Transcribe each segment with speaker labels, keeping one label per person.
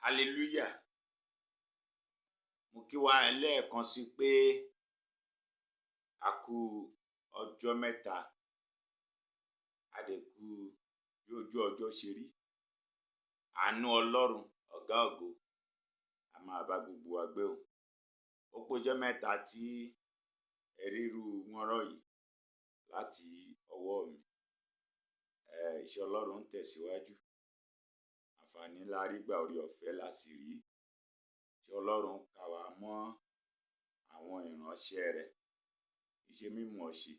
Speaker 1: Hallelujah. Mo kí wa lẹ́ẹ̀kan sí pé a kú ọjọ́ mẹ́ta, a dẹ̀ kú bí ojú ọjọ́ ṣe rí. Àánú Ọlọ́run ọ̀gá ògo a máa bá gbogbo wa gbé o. Ó péjọ mẹ́ta tí ẹ̀ríru wọ́nrọ́ yìí láti ọwọ́ mi. Iṣẹ́ Ọlọ́run ń tẹ̀síwájú. Àǹfààní ńlá rí gbà, orí ọ̀fẹ́ la sì rí. Tí Ọlọ́run kà wá mọ́ àwọn ìránṣẹ́ rẹ̀. Kì í ṣe mímọ̀ ṣe,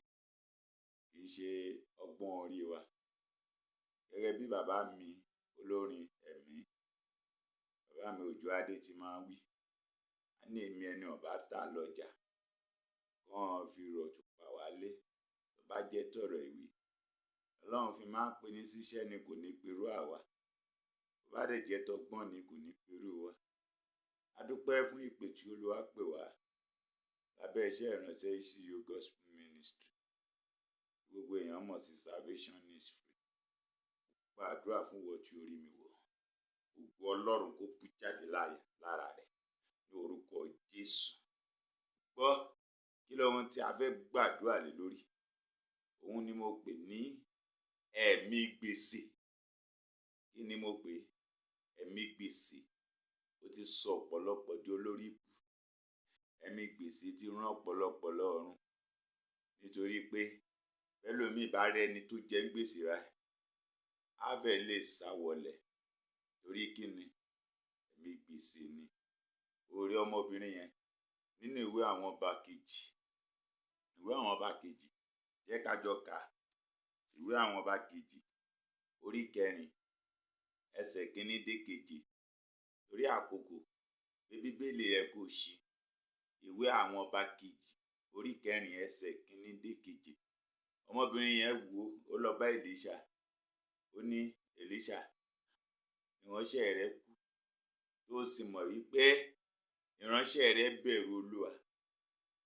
Speaker 1: kì í ṣe ọgbọ́n orí wa. Gẹ́gẹ́ bí bàbá mi olórin ẹ̀mí, bàbá mi Òjó Adé ti máa ń wí. A ní èmi ẹni ọ̀bá tà lọ́jà, kàn fi rọ̀tùpà wálé. Tó bá jẹ́ tọ̀rọ̀ ìwé, Ọlọ́run fi máa ń pè ní ṣíṣẹ́ ni kò ní perú àwa. Tó bá dẹ̀ jẹ́ tọgbọ́n ni kò ní perú wa. A dúpẹ́ fún ìpè tí Olúwa pè wá lábẹ́ iṣẹ́ ìránṣẹ́ ECU Gospel Ministry. Gbogbo èèyàn mọ̀ sí Salvation is Free. Gba àdúrà fún wọ tí orí mi wọ̀. Ògo Ọlọ́run kó bú jáde lára rẹ̀ ní orúkọ Jésù. Gbọ́ kí lóhun tí a fẹ́ gbàdúrà lé lórí. Òun ni mo pè ní ẹ̀mí gbèsè. Kí ni mo pè? Ẹ̀mí gbèsè. Ó ti sọ ọ̀pọ̀lọpọ̀ di olórí ìbú. Ẹ̀mí gbèsè ti rán ọ̀pọ̀lọpọ̀ lọ́rùn. Nítorí pé bẹ́lòmíì bá rẹ́ni tó jẹ ń gbèsè rẹ̀, á fẹ́ lè sá wọlẹ̀. Torí kí ni? Ẹ̀mí gbèsè ni. Orí ọmọbìnrin yẹn nínú ìwé àwọn ọba kejì. Ìwé àwọn ọba kejì. Jẹ́ ká jọ kà. Ìwé àwọn ọba kejì. Orí 4, ẹsẹ̀ 1 dé 7. Torí àkókò bí Bíbélì ẹ kò ṣí. Ìwé àwọn ọba kejì. Orí 4, ẹsẹ̀ 1 dé 7. Ọmọbìnrin yẹn wò ó lọ bá Èlíṣà. Ó ní, Èlíṣà, ìránṣẹ́ rẹ kú. Tó sì mọ̀ wípé ìránṣẹ́ rẹ bẹ̀rù Olúwa.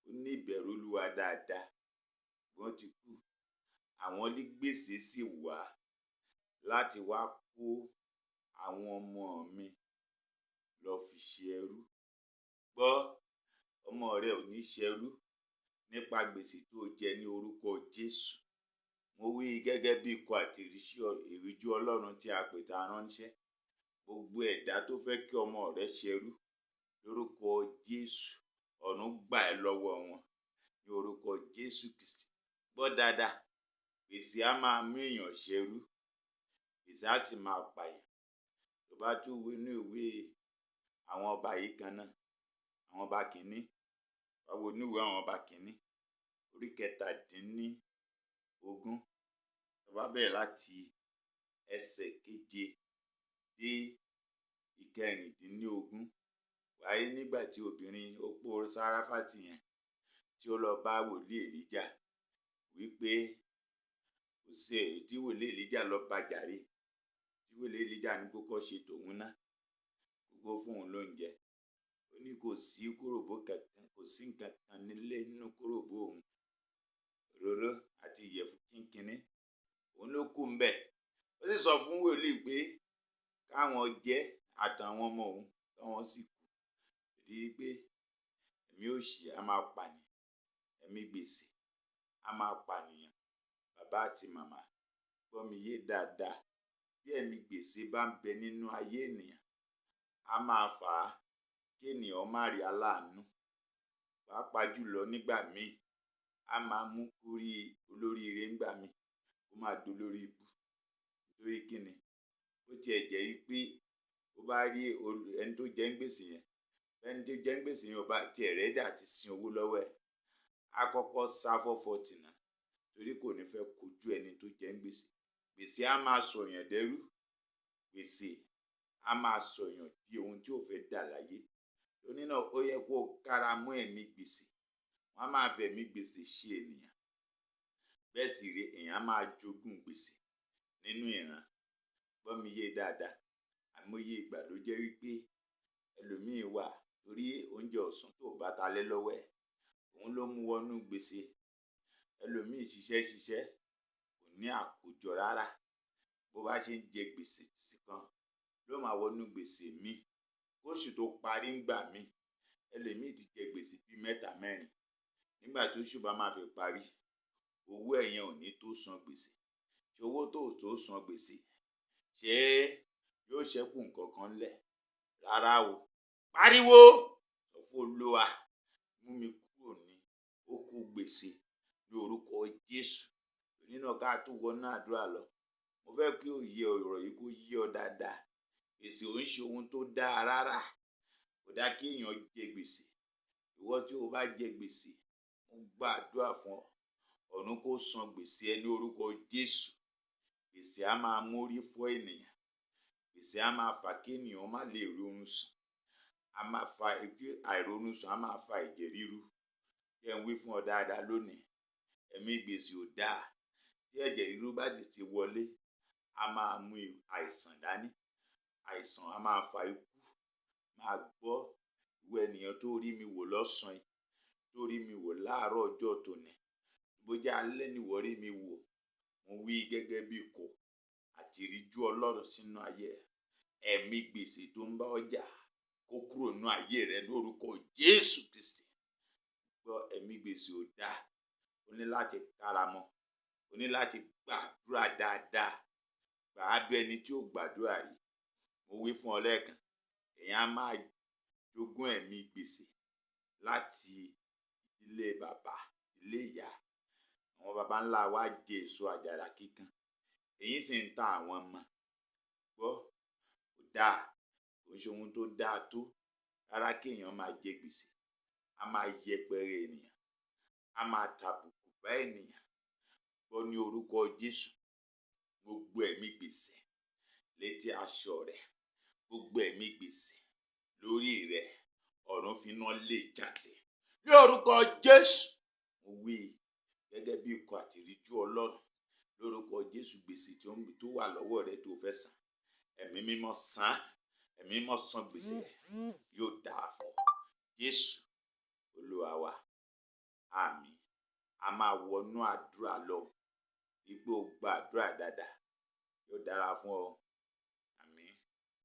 Speaker 1: Ó ní ìbẹ̀rù Olúwa dáadáa. Wọ́n ti kú. Àwọn onígbèsè sì wá láti wá kó àwọn ọmọ mi lọ fi ṣe ẹrú. Gbọ́, ọmọ rẹ ò ní ṣẹrú nípa gbèsè tó jẹ ní orúkọ Jésù. Mo wí gẹ́gẹ́ bí ikọ̀ àti ìríjú Ọlọ́run tí a pè tá ránṣẹ́. Gbogbo ẹ̀dá tó fẹ́ kí ọmọ rẹ ṣẹrú lórúkọ Jésù, ọ̀run gbà ẹ́ lọ́wọ́ wọn ní orúkọ Jésù Kristi. Gbọ́ dáadáa, gbèsè á máa mú èèyàn ṣẹrú. Gbèsè á sì máa pààyàn. Tó bá tún wo inú ìwé àwọn ọba yìí kan náà, àwọn ọba kìíní. Báwo ní ìwé àwọn ọba kìíní? Orí 17. Tó bá bẹ̀rẹ̀ láti ẹsẹ̀ 7 dé 19. Wáyé nígbà tí obìnrin opó Sáráfátì yẹn tí ó lọ bá wòlíì Èlíjà wípé kò sí èyí tí wòlíì Èlíjà lọ bá jàre. Tí wòlíì Èlíjà ní kókó ṣe tòun náà, gbogbo fún òun lóúnjẹ. Ó ní kò sí kóróbó kankan, kò sí nǹkan kan nílé nínú kóróbó òun. Òróró àti ìyẹ̀fun kínkínní òun ló kù ń bẹ̀. Ó sì sọ fún wòlíì pé káwọn jẹ àtàwọn ọmọ òun káwọn sì kú. Rí i pé ẹ̀mí òṣì á máa pànìyàn. Ẹ̀mí gbèsè á máa pànìyàn. Bàbá àti màmá, gbọ́ mi yé dáadáa. Bí ẹ̀mí gbèsè bá ń bẹ nínú ayé ènìyàn, á máa fà á kí ènìyàn má rí aláàánú. Pàápàá jùlọ nígbà míì, á máa mú kórí olóríire nígbà míì kó máa dolórí ibú. Nítorí kí ni? Ó tiẹ̀ jẹ́ wípé ó bá rí ẹni tó jẹ́ ń gbèsè yẹn, ẹni tó jẹ́ ń gbèsè yẹn ò bá tiẹ̀ rẹ́dí àti sin owó lọ́wọ́ ẹ̀, á kọ́kọ́ sá fọ́fọ́ tìǹà. Torí kò ní fẹ́ kojú ẹni tó jẹ́ ń gbèsè. Gbèsè á máa sọ̀yàn dẹ́rú. Gbèsè á máa sọ̀yàn di ohun tí ò fẹ́ dà láyé. Torí náà ó yẹ kó kára mọ́ ẹ̀mí gbèsè. Wọ́n á máa fẹ̀mí gbèsè ṣe ènìyàn. Bẹ́ẹ̀ sì rí, èèyàn máa jogún gbèsè nínú ìran. Gbọ́ mi yé dáadáa. Àìmọye ìgbà ló jẹ́ wípé ẹlòmíì wà torí oúnjẹ ọ̀sán tó bá talẹ́ lọ́wọ́ ẹ̀, òun ló mú wọnú gbèsè. Ẹlòmíì ṣiṣẹ́ kò ní àkójọ rárá. Bó bá ṣe ń jẹ gbèsè sí kan ló máa wọnú gbèsè míì. kóṣù tó parí ń gbà mí ẹlòmíì ti jẹ gbèsè bíi 3 4 nígbà tó oṣù bá máa fi parí owó ẹ̀yẹn ò ní tó san gbèsè. Ṣé owó tó san gbèsè ṣé yóò ṣẹ́kù nǹkan kan lẹ̀? Rárá o. Pariwo sọ fún Olúwa, mú mi kúrò ní oko gbèsè ní orúkọ Jésù. Nínú ká tó wọnú àdúrà lọ, mo fẹ́ kí òye ọ̀rọ̀ yìí kó yé ọ dáadáa. Gbèsè ò ń ṣe ohun tó dáa rárá. Kò dá kí èèyàn jẹ gbèsè. Ìwọ tí o bá jẹ gbèsè, mo gba àdúrà fún ọ. Ọ̀run kó san gbèsè ẹ ní orúkọ Jésù. Gbèsè á máa mórí fọ́ ènìyàn. Gbèsè á máa fà kí ènìyàn má lè ronú sùn. A máa fa àìronú sùn, a máa fa ẹ̀jẹ̀ ríru. Jẹ́ n wí fún ọ dáadáa lónìí. Ẹ̀mí gbèsè ò dáa. Tí ẹ̀jẹ̀ ríru bá ti wọlé, a máa mú àìsàn dání. Àìsàn a máa fa ikú. Máa gbọ́ ìwọ ènìyàn tó rí mi wò lọ́sàn-án yìí, tó rí mi wò láàárọ̀ ọjọ́ tòní. Bóyá alẹ́ ni ìwọ rí mi wò, mo wí gẹ́gẹ́ bí ikọ̀ àti ìríjú Ọlọ́run sínú ayé ẹ̀. Ẹ̀mí gbèsè tó ń bá ọjà kó kúrò nínú ayé rẹ lórúkọ Jésù Kristi. Gbọ́, ẹ̀mí gbèsè ò dáa. O ní láti káramọ́. O ní láti gbàdúrà dáadáa. Gbà á bí ẹni tí ò gbàdúrà rí. Mo wí fún ọ lẹ́ẹ̀kan, èèyàn á máa jogún ẹ̀mí gbèsè láti ilé bàbá, ilé ìyá. Àwọn baba ńlá wa jẹ èso àjàrà kíkan. Èyí sì ń ta àwọn ọmọ. Gbọ́, kò dáa. Kò ń ṣe ohun tó dáa tó. Rárá kí èèyàn máa jẹ gbèsè. A máa yẹpẹrẹ ènìyàn. A máa tàbùkù bá ènìyàn. Gbọ́ ní orúkọ Jésù. Gbogbo ẹ̀mí gbèsè létí aṣọ rẹ̀. Gbogbo ẹ̀mí gbèsè lórí rẹ̀. Ọ̀run fi iná lé jáde. Ní orúkọ Jésù. Mo wí gẹ́gẹ́ bí ikọ̀ àti ìríjú Ọlọ́run. Lórúkọ Jésù, gbèsè tó wà lọ́wọ́ rẹ tó fẹ́ san. Ẹ̀mí mímọ́ san. Ẹ̀mí mímọ́ san gbèsè yóò dáa fún ọ. Jésù Olúwa wa. Àmín. A máa wọnú àdúrà lọ. Igbó gba àdúrà dáadáa. Yóò dára fún ọ.